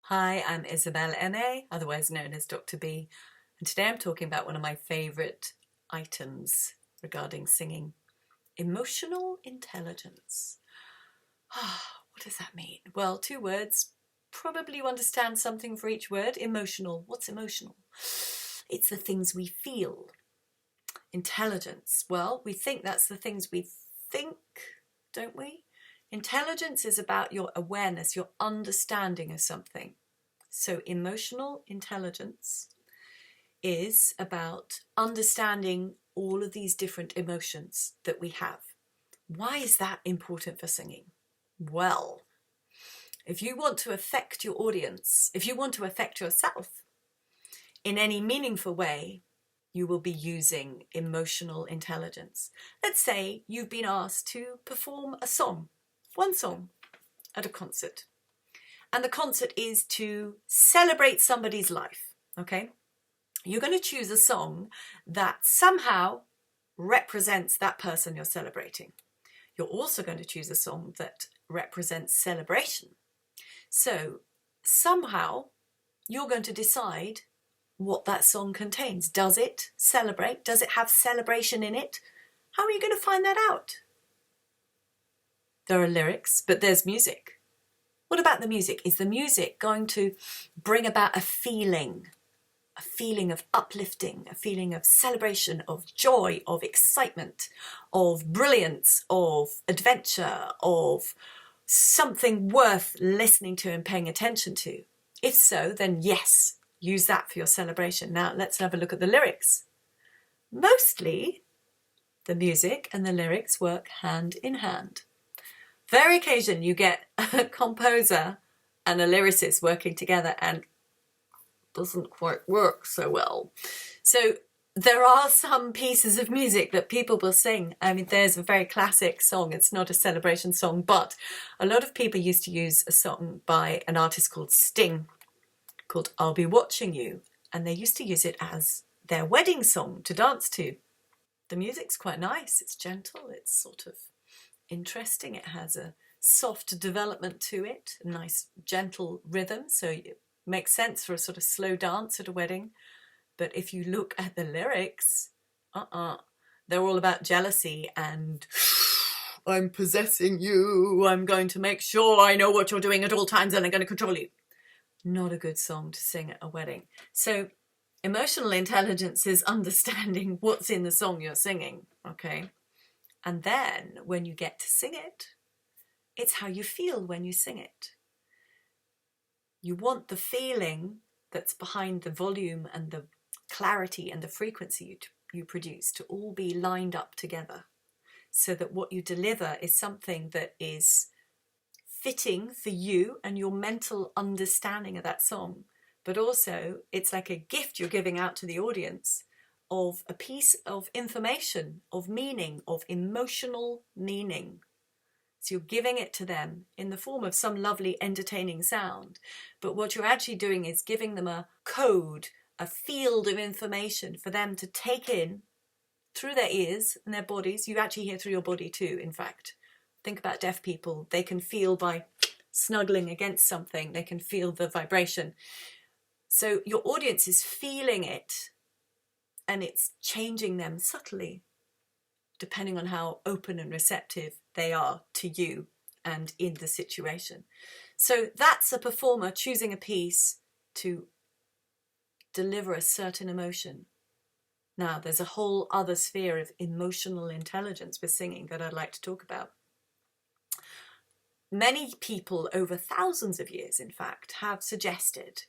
Hi, I'm Isabel M.A., otherwise known as Dr. B, and today I'm talking about one of my favourite items regarding singing, emotional intelligence. What does that mean? Well, two words. Probably you understand something for each word. Emotional. What's emotional? It's the things we feel. Intelligence. Well, we think that's the things we think, don't we? Intelligence is about your awareness, your understanding of something. So emotional intelligence is about understanding all of these different emotions that we have. Why is that important for singing? Well, if you want to affect your audience, if you want to affect yourself in any meaningful way, you will be using emotional intelligence. Let's say you've been asked to perform a song, one song, at a concert. And the concert is to celebrate somebody's life, okay? You're going to choose a song that somehow represents that person you're celebrating. You're also going to choose a song that represents celebration. So somehow you're going to decide what that song contains. Does it celebrate? Does it have celebration in it? How are you going to find that out? There are lyrics, but there's music. What about the music? Is the music going to bring about a feeling of uplifting, a feeling of celebration, of joy, of excitement, of brilliance, of adventure, of something worth listening to and paying attention to? If so, then yes, use that for your celebration. Now let's have a look at the lyrics. Mostly, the music and the lyrics work hand in hand. Very occasion you get a composer and a lyricist working together and doesn't quite work so well. So there are some pieces of music that people will sing. I mean, there's a very classic song. It's not a celebration song, but a lot of people used to use a song by an artist called Sting called I'll Be Watching You. And they used to use it as their wedding song to dance to. The music's quite nice. It's gentle. It's sort of interesting. It has a soft development to it, a nice gentle rhythm, so it makes sense for a sort of slow dance at a wedding. But if you look at the lyrics, they're all about jealousy and I'm possessing you, I'm going to make sure I know what you're doing at all times and I'm going to control you. Not a good song to sing at a wedding. So emotional intelligence is understanding what's in the song you're singing, okay? And then when you get to sing it, it's how you feel when you sing it. You want the feeling that's behind the volume and the clarity and the frequency you produce to all be lined up together so that what you deliver is something that is fitting for you and your mental understanding of that song. But also it's like a gift you're giving out to the audience of a piece of information, of meaning, of emotional meaning. So you're giving it to them in the form of some lovely entertaining sound. But what you're actually doing is giving them a code, a field of information for them to take in through their ears and their bodies. You actually hear through your body too, in fact. Think about deaf people. They can feel by snuggling against something. They can feel the vibration. So your audience is feeling it. And it's changing them subtly, depending on how open and receptive they are to you and in the situation. So that's a performer choosing a piece to deliver a certain emotion. Now, there's a whole other sphere of emotional intelligence with singing that I'd like to talk about. Many people over thousands of years, in fact, have suggested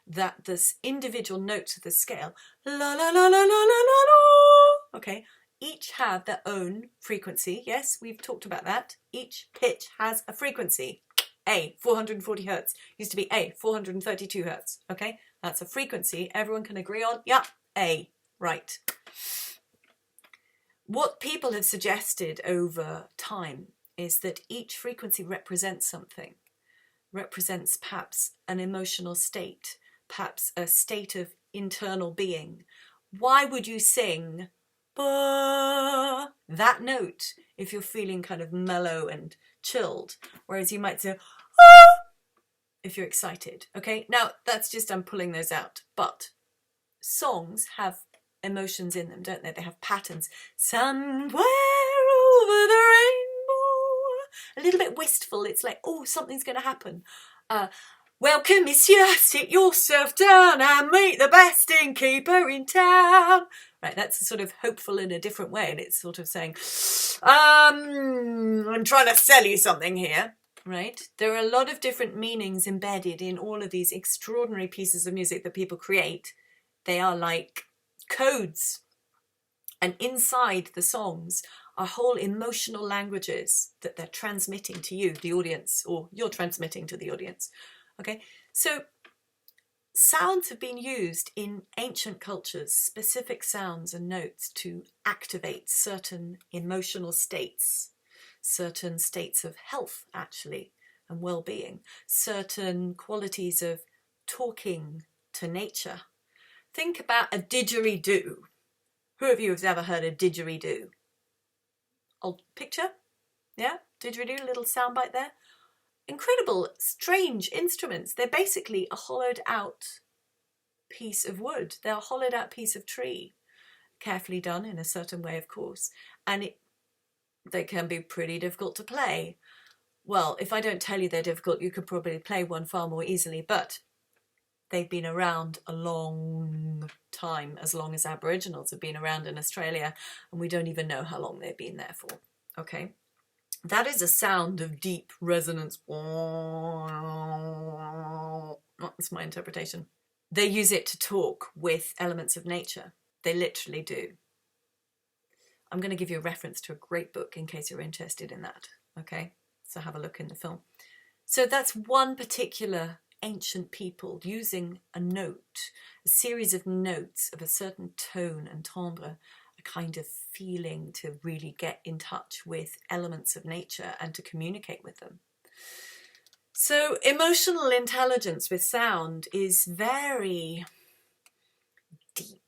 that this individual notes of the scale, la la la la la la la la, okay, each have their own frequency. Yes, we've talked about that. Each pitch has a frequency. A, 440 hertz. Used to be A, 432 hertz. Okay, that's a frequency everyone can agree on. Yeah, A, right. What people have suggested over time is that each frequency represents something, represents perhaps an emotional state, perhaps a state of internal being. Why would you sing that note if you're feeling kind of mellow and chilled? Whereas you might say if you're excited. Okay, now that's just, I'm pulling those out, but songs have emotions in them, don't they? They have patterns. Somewhere over the rainbow, a little bit wistful. It's like, oh, something's going to happen. Welcome, monsieur, sit yourself down and meet the best innkeeper in town. Right, that's sort of hopeful in a different way, and it's sort of saying, I'm trying to sell you something here. Right? There are a lot of different meanings embedded in all of these extraordinary pieces of music that people create. They are like codes. And inside the songs are whole emotional languages that they're transmitting to you, the audience, or you're transmitting to the audience. Okay? So sounds have been used in ancient cultures, specific sounds and notes to activate certain emotional states. Certain states of health, actually, and well-being, certain qualities of talking to nature. Think about a didgeridoo. Who of you has ever heard a didgeridoo? Old picture? Yeah, didgeridoo, little soundbite there. Incredible, strange instruments. They're basically a hollowed out piece of wood. They're a hollowed out piece of tree, carefully done in a certain way, of course, and they can be pretty difficult to play. Well, if I don't tell you they're difficult, you could probably play one far more easily, but they've been around a long time, as long as Aboriginals have been around in Australia, and we don't even know how long they've been there for. Okay? That is a sound of deep resonance. That's my interpretation. They use it to talk with elements of nature. They literally do. I'm going to give you a reference to a great book in case you're interested in that. Okay, so have a look in the film. So that's one particular ancient people using a note, a series of notes of a certain tone and timbre, a kind of feeling to really get in touch with elements of nature and to communicate with them. So emotional intelligence with sound is very deep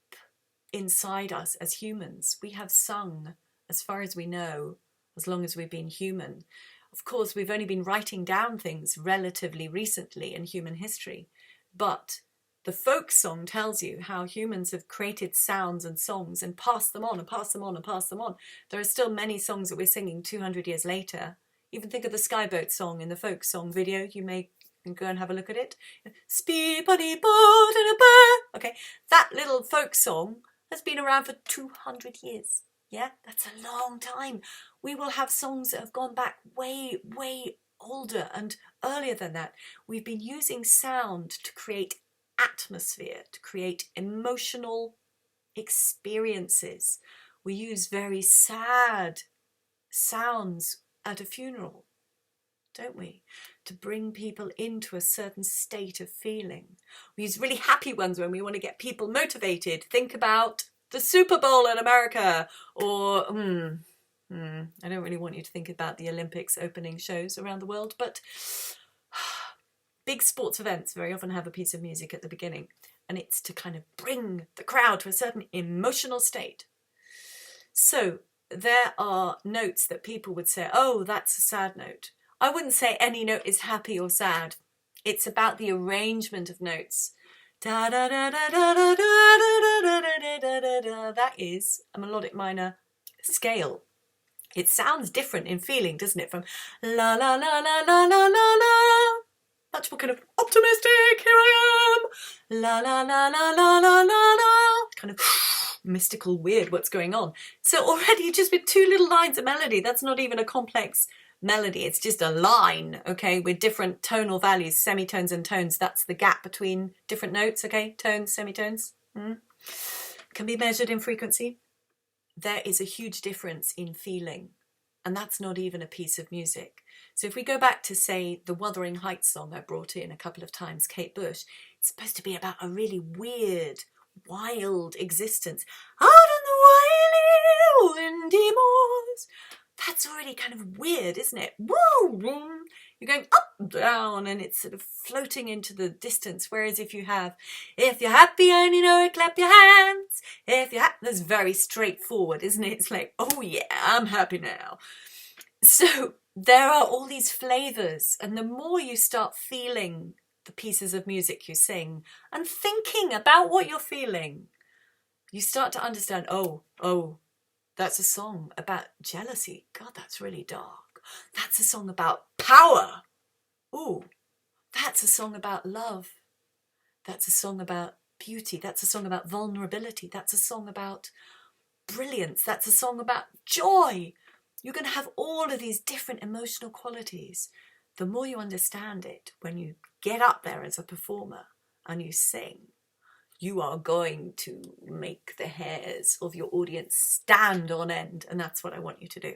inside us as humans. We have sung, as far as we know, as long as we've been human. Of course, we've only been writing down things relatively recently in human history, but the folk song tells you how humans have created sounds and songs and passed them on and passed them on and passed them on. There are still many songs that we're singing 200 years later. Even think of the Skyboat song in the folk song video. You may go and have a look at it. Okay, that little folk song has been around for 200 years. Yeah, that's a long time. We will have songs that have gone back way, way older and earlier than that. We've been using sound to create atmosphere, to create emotional experiences. We use very sad sounds at a funeral, don't we? To bring people into a certain state of feeling. We use really happy ones when we want to get people motivated. Think about the Super Bowl in America, or I don't really want you to think about the Olympics opening shows around the world, but big sports events very often have a piece of music at the beginning, and it's to kind of bring the crowd to a certain emotional state. So there are notes that people would say, oh, that's a sad note. I wouldn't say any note is happy or sad. It's about the arrangement of notes. Da da da da da da da da da da da da. That is a melodic minor scale. It sounds different in feeling, doesn't it? From la la la la la la la la. Much more kind of optimistic. Here I am. La la la la la la la la. Kind of mystical, weird. What's going on? So already just with two little lines of melody, that's not even a complex melody. It's just a line, okay, with different tonal values, semitones and tones. That's the gap between different notes, okay, tones, semitones. Can be measured in frequency. There is a huge difference in feeling, and that's not even a piece of music. So if we go back to, say, the Wuthering Heights song I brought in a couple of times, Kate Bush, it's supposed to be about a really weird, wild existence out on the wily, windy moors. That's already kind of weird, isn't it? Woo! You're going up and down, and it's sort of floating into the distance. Whereas if you're happy and you know it, clap your hands. If you're happy, that's very straightforward, isn't it? It's like, oh yeah, I'm happy now. So there are all these flavors, and the more you start feeling the pieces of music you sing and thinking about what you're feeling, you start to understand, oh, that's a song about jealousy. God, that's really dark. That's a song about power. Ooh, that's a song about love. That's a song about beauty. That's a song about vulnerability. That's a song about brilliance. That's a song about joy. You're going to have all of these different emotional qualities. The more you understand it, when you get up there as a performer and you sing, you are going to make the hairs of your audience stand on end. And that's what I want you to do.